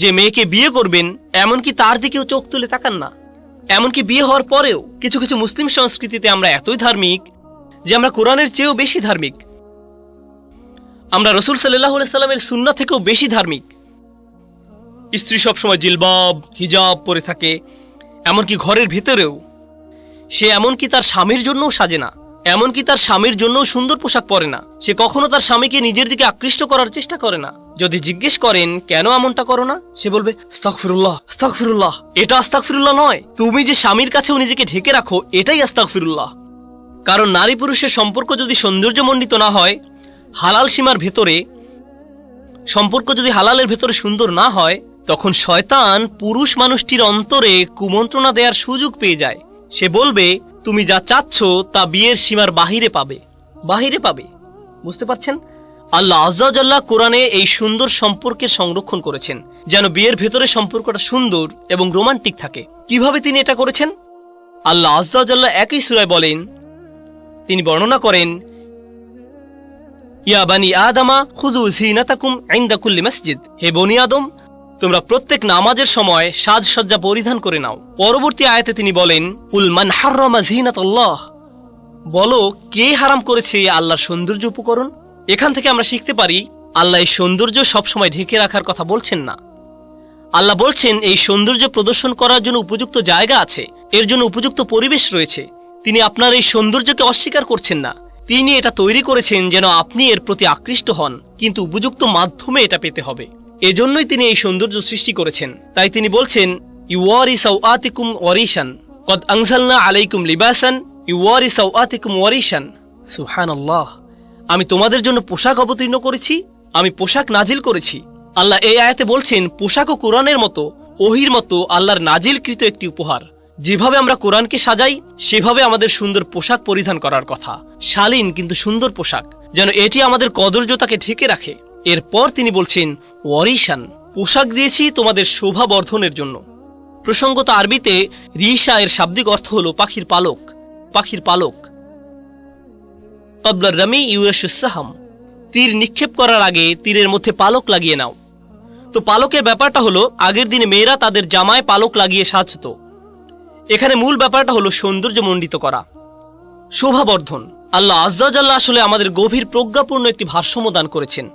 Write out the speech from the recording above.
যে মেয়েকে বিয়ে করবেন এমনকি তার দিকেও চোখ তুলে তাকান না। এমনকি বিয়ে হওয়ার পরেও কিছু কিছু মুসলিম সংস্কৃতিতে আমরা এতই ধার্মিক যে আমরা কোরআনের চেয়েও বেশি ধার্মিক, আমরা রাসূল সাল্লাল্লাহু আলাইহি সাল্লামের সুন্নাহ থেকেও বেশি ধার্মিক। স্ত্রী সবসময় জিলবাব হিজাব পরে থাকে, এমনকি ঘরের ভেতরেও সে এমনকি তার স্বামীর জন্যও সাজে না, এমনকি তার স্বামীর জন্যও সুন্দর পোশাক পরে না। সে কখনো তার স্বামীকে নিজের দিকে আকৃষ্ট করার চেষ্টা করে না। যদি জিজ্ঞেস করেন কেন এমনটা করো না, সে বলবে আস্তাগফিরুল্লাহ আস্তাগফিরুল্লাহ। এটা আস্তাগফিরুল্লাহ নয়, তুমি যে স্বামীর কাছেও নিজেকে ঢেকে রাখো এটাই আস্তাগফিরুল্লাহ। কারণ নারী পুরুষের সম্পর্ক যদি সৌন্দর্যমণ্ডিত না হয়, হালাল সীমার ভেতরে সম্পর্ক যদি হালালের ভেতরে সুন্দর না হয়, তখন শয়তান পুরুষ মানুষটির অন্তরে কুমন্ত্রণা দেওয়ার সুযোগ পেয়ে যায়। সে বলবে তুমি যা চাচ্ছ তা বিয়ের সীমার বাহিরে পাবে। বুঝতে পারছেন? আল্লাহ আযজা ওয়া জাল্লা কোরআনে এই সুন্দর সম্পর্কের সংরক্ষণ করেছেন যেন বিয়ের ভেতরে সম্পর্কটা সুন্দর এবং রোমান্টিক থাকে। কিভাবে তিনি এটা করেছেন? আল্লাহ আযজা ওয়া জাল্লা একই সূরায় বলেন, তিনি বর্ণনা করেন, ইয়া বানি আদমা খুযু যিনাতাকুম ইনদা কুল্লি মসজিদ। হে বনি আদম, তোমরা প্রত্যেক নামাজের সময় সাজসজ্জা পরিধান করে নাও। পরবর্তী আয়াতে তিনি বলেন, কুল মান হাররামা যিনাতাল্লাহ, বলো কে হারাম করেছে আল্লাহর সৌন্দর্য উপকরণ। এখান থেকে আমরা শিখতে পারি আল্লাহ এই সৌন্দর্য সবসময় ঢেকে রাখার কথা বলছেন না। আল্লাহ বলছেন এই সৌন্দর্য প্রদর্শন করার জন্য উপযুক্ত জায়গা আছে, এর জন্য উপযুক্ত পরিবেশ রয়েছে। তিনি আপনার এই সৌন্দর্যকে অস্বীকার করছেন না, তিনি এটা তৈরি করেছেন যেন আপনি এর প্রতি আকৃষ্ট হন, কিন্তু উপযুক্ত মাধ্যমে এটা পেতে হবে। এজন্যই তিনি এই সৌন্দর্য সৃষ্টি করেছেন। তাই তিনি বলছেন, ইউওয়ারি সাওআতিকুম ওয়ারিশান কদ আনজালনা আলাইকুম লিবাসান ইউওয়ারি সাওআতিকুম ওয়ারিশান। সুবহানাল্লাহ, আমি তোমাদের জন্য পোশাক অবতীর্ণ করেছি, আমি পোশাক নাজিল করেছি। আল্লাহ এই আয়াতে বলছেন পোশাকও কোরআনের মতো, ওহির মতো আল্লাহর নাজিলকৃত একটি উপহার। যেভাবে আমরা কোরআনকে সাজাই সেভাবে আমাদের সুন্দর পোশাক পরিধান করার কথা, শালীন কিন্তু সুন্দর পোশাক, যেন এটি আমাদের কদর্যতাকে ঢেকে রাখে। এরপর তিনি বলছেন ওয়ারিশান, পোশাক দিয়েছি তোমাদের শোভা বর্ধনের জন্য। প্রসঙ্গত আরবিতে রিশা এর শাব্দিক অর্থ হলো পাখির পালক। ক্বাবলা রামি ইউরাশুস সাহাম, তীর নিক্ষেপ করার আগে তীরের মধ্যে পালক লাগিয়ে নাও। তো পালকের ব্যাপারটা হলো আগের দিনে মেয়েরা তাদের জামায় পালক লাগিয়ে সাজত। এখানে মূল ব্যাপারটা হলো সৌন্দর্য মণ্ডিত করা, শোভাবর্ধন। আল্লাহ আযজা ওয়া জাল্লা আসলে আমাদের গভীর প্রজ্ঞাপূর্ণ একটি ভারসাম্য দান করেছেন।